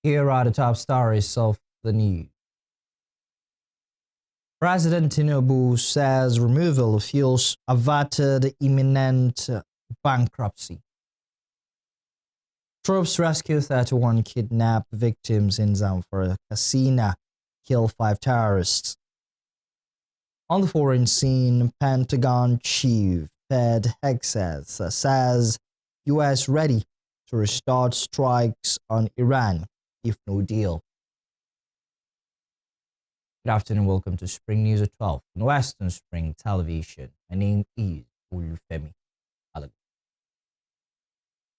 Here are the top stories of the news. President Tinubu says removal of fuels averted imminent bankruptcy. Troops rescue 31 kidnapped victims in Zamfara. Katsina kill 5 terrorists. On the foreign scene, Pentagon chief Ted Hegseth says U.S. ready to restart strikes on Iran if no deal. Good afternoon, welcome to Spring News at 12 on Western Spring Television. My name is Olufemi.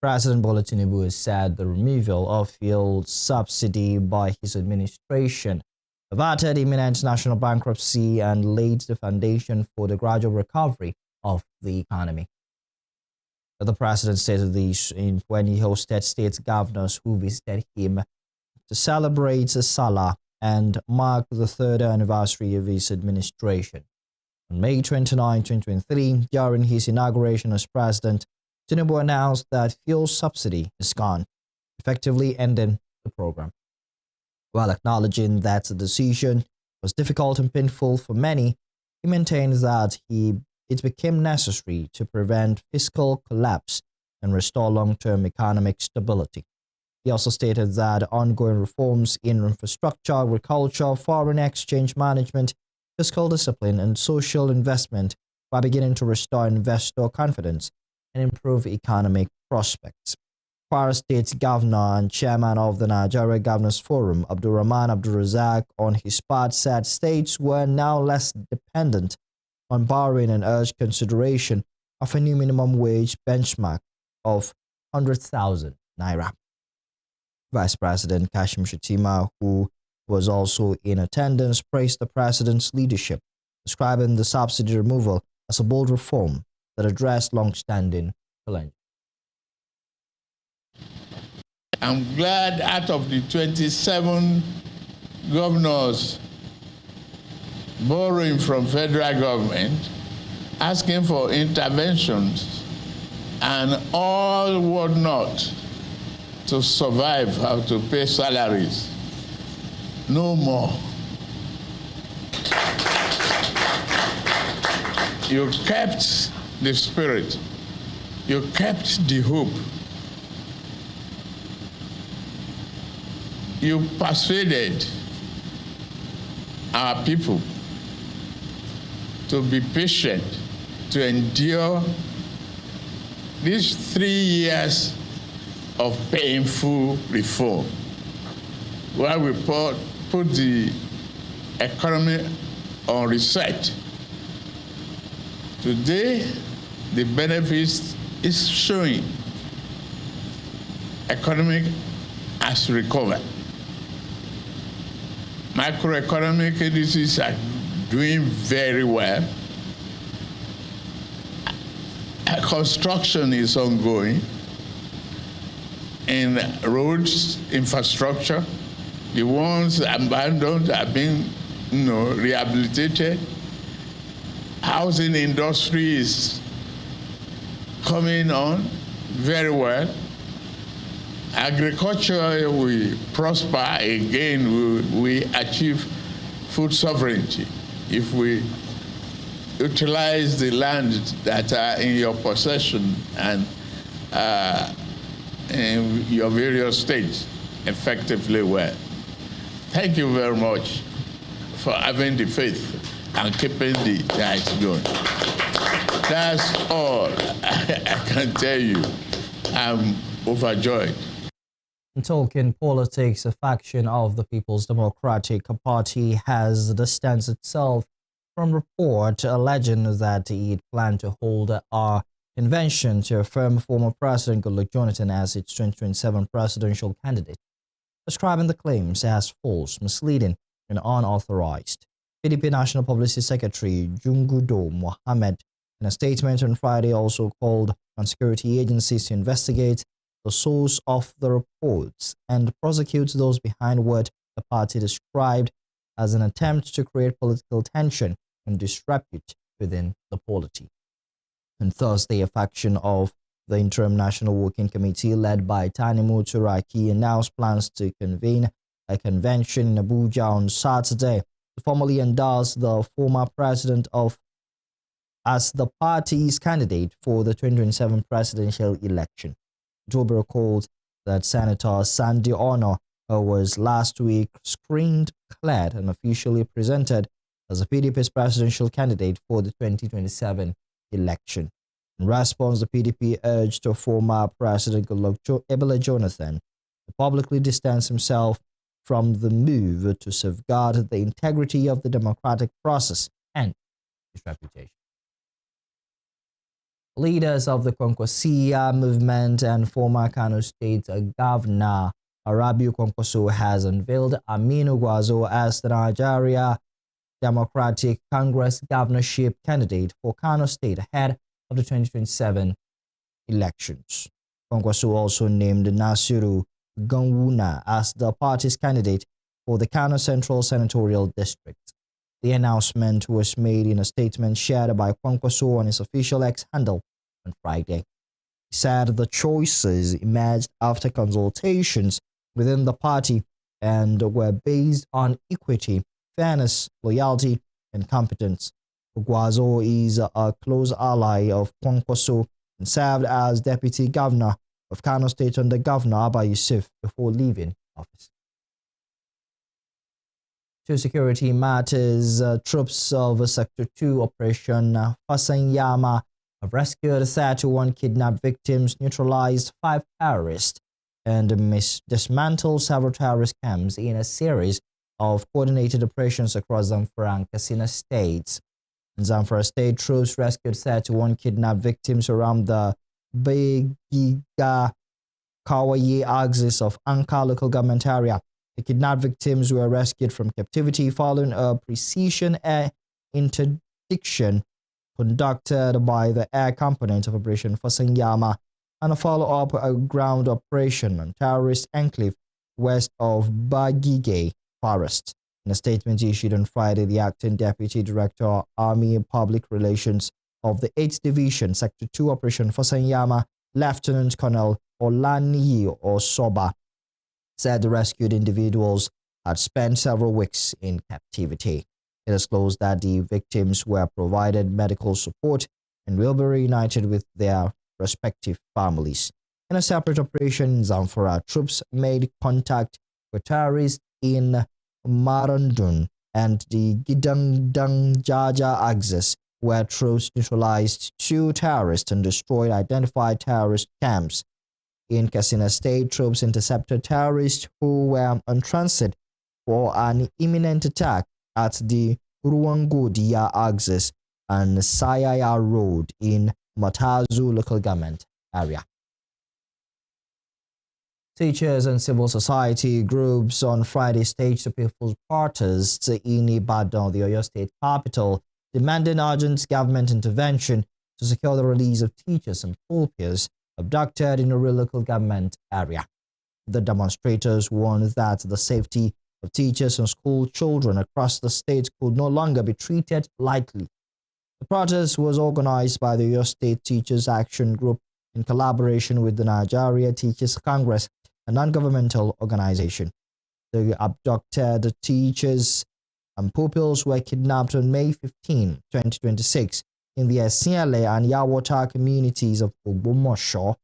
President Bola Tinubu has said the removal of fuel subsidy by his administration averted imminent national bankruptcy and laid the foundation for the gradual recovery of the economy. The president stated this when he hosted state governors who visited him to celebrate Salah and mark the 3rd anniversary of his administration. On May 29, 2023, during his inauguration as president, Tinubu announced that fuel subsidy is gone, effectively ending the program. While acknowledging that the decision was difficult and painful for many, he maintained that it became necessary to prevent fiscal collapse and restore long-term economic stability. He also stated that ongoing reforms in infrastructure, agriculture, foreign exchange management, fiscal discipline, and social investment are beginning to restore investor confidence and improve economic prospects. Kwara State Governor and Chairman of the Nigeria Governors Forum, Abdulrahman Abdulrazak, on his part said states were now less dependent on borrowing and urged consideration of a new minimum wage benchmark of 100,000 naira. Vice President Kashim Shettima, who was also in attendance, praised the president's leadership, describing the subsidy removal as a bold reform that addressed long-standing challenges. I'm glad out of the 27 governors borrowing from federal government, asking for interventions and all whatnot to survive, how to pay salaries. No more. You kept the spirit. You kept the hope. You persuaded our people to be patient, to endure these 3 years of painful reform, where we put the economy on reset. Today, the benefits is showing. Economic has recovered. Macroeconomic indices are doing very well. Construction is ongoing in roads, infrastructure. The ones abandoned are being rehabilitated. Housing industry is coming on very well. Agriculture will prosper again. We achieve food sovereignty if we utilize the land that are in your possession and in your various states effectively well. Thank you very much for having the faith and keeping the diet going. That's all I can tell you. I'm overjoyed. In talking politics, a faction of the People's Democratic Party has distanced itself from report alleging that it planned to hold a convention to affirm former President Goodluck Jonathan as its 2027 presidential candidate, describing the claims as false, misleading, and unauthorized. PDP National Publicity Secretary Jungudo Mohammed, in a statement on Friday, also called on security agencies to investigate the source of the reports and prosecute those behind what the party described as an attempt to create political tension and disrepute within the polity. On Thursday, a faction of The Interim National Working Committee, led by Tanimu Turaki, announced plans to convene a convention in Abuja on Saturday to formally endorse the former president as the party's candidate for the 2027 presidential election. It will be recalled that Senator Sandy Ono was last week screened, cleared, and officially presented as the PDP's presidential candidate for the 2027 election. In response, the PDP urged former President Goodluck Jonathan to publicly distance himself from the move to safeguard the integrity of the democratic process and his reputation. Leaders of the Kwankwasia movement and former Kano State Governor Arabiu Kwankwaso has unveiled Aminu Gwazo as the Nigeria Democratic Congress governorship candidate for Kano State ahead of the 2027 elections. Kwankwaso also named Nasiru Ganwuna as the party's candidate for the Kano Central Senatorial District. The announcement was made in a statement shared by Kwankwaso on his official X handle on Friday. He said the choices emerged after consultations within the party and were based on equity, fairness, loyalty, and competence. Gwazo is a close ally of Kwankwaso and served as deputy governor of Kano State under Governor Abba Yusuf before leaving office. To security matters, troops of Sector 2 Operation Fasanyama have rescued 31 kidnapped victims, neutralized 5 terrorists, and dismantled several terrorist camps in a series of coordinated operations across Zamfara and Katsina states. In Zamfara State, troops rescued 31 kidnapped victims around the Begiga Kawaye axis of Anka local government area. The kidnapped victims were rescued from captivity following a precision air interdiction conducted by the air component of Operation Fasanyama and a follow-up ground operation on terrorist enclave west of Bagige Forest. In a statement issued on Friday, the acting deputy director, Army Public Relations of the 8th Division, Sector 2 Operation Fasanyama, Lieutenant Colonel Olaniyi Osoba, said the rescued individuals had spent several weeks in captivity. It disclosed that the victims were provided medical support and will be reunited with their respective families. In a separate operation in Zamfara, troops made contact with terrorists in Marandun and the Gidangdang Jaja axis, where troops neutralized 2 terrorists and destroyed identified terrorist camps. In Katsina State, troops intercepted terrorists who were on transit for an imminent attack at the Ruangodiya axis and Sayaya Road in Matazu local government area. Teachers and civil society groups on Friday staged a peaceful protest in Ibadan, the Oyo State capital, demanding urgent government intervention to secure the release of teachers and pupils abducted in a rural local government area. The demonstrators warned that the safety of teachers and school children across the state could no longer be treated lightly. The protest was organized by the Oyo State Teachers Action Group in collaboration with the Nigeria Teachers Congress, a non-governmental organization. The abducted teachers and pupils were kidnapped on May 15, 2026 in the Esiele and Yawota communities of Ogbomosho.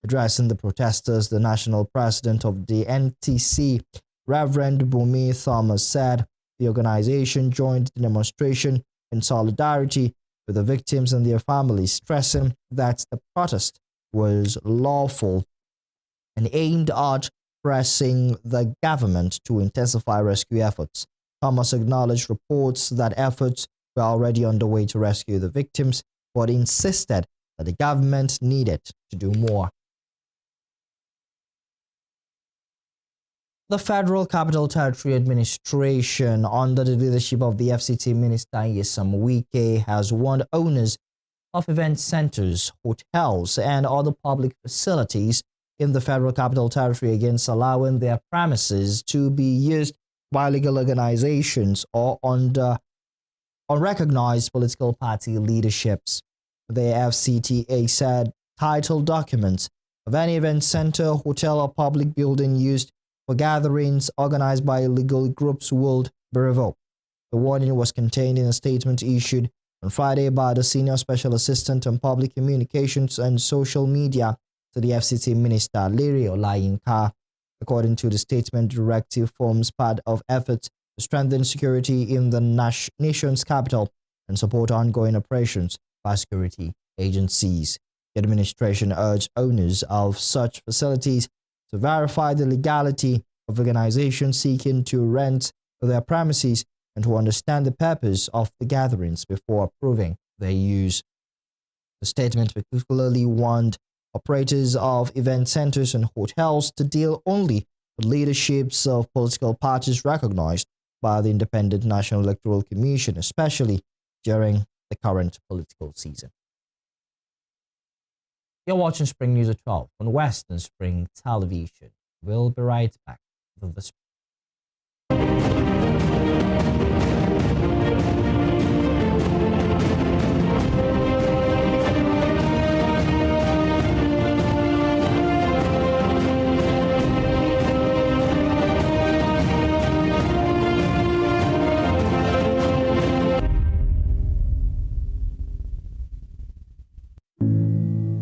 Addressing the protesters, the national president of the NTC, Reverend Bumi Thomas, said the organization joined the demonstration in solidarity with the victims and their families, stressing that the protest was lawful and aimed at pressing the government to intensify rescue efforts. Thomas acknowledged reports that efforts were already underway to rescue the victims, but insisted that the government needed to do more. The Federal Capital Territory Administration, under the leadership of the FCT Minister Nyesom Wike, has warned owners of event centers, hotels, and other public facilities in the Federal Capital Territory against allowing their premises to be used by legal organizations or under unrecognized political party leaderships. The FCTA said title documents of any event center, hotel, or public building used for gatherings organized by illegal groups will be revoked. The warning was contained in a statement issued on Friday by the Senior Special Assistant on Public Communications and Social Media to the FCT Minister, Larry Olayinka. According to the statement, the directive forms part of efforts to strengthen security in the nation's capital and support ongoing operations by security agencies. The administration urged owners of such facilities to verify the legality of organizations seeking to rent their premises and to understand the purpose of the gatherings before approving their use. The statement particularly warned operators of event centers and hotels to deal only with leaderships of political parties recognized by the Independent National Electoral Commission, especially during the current political season. You're watching Spring News at 12 on Western Spring Television. We'll be right back with the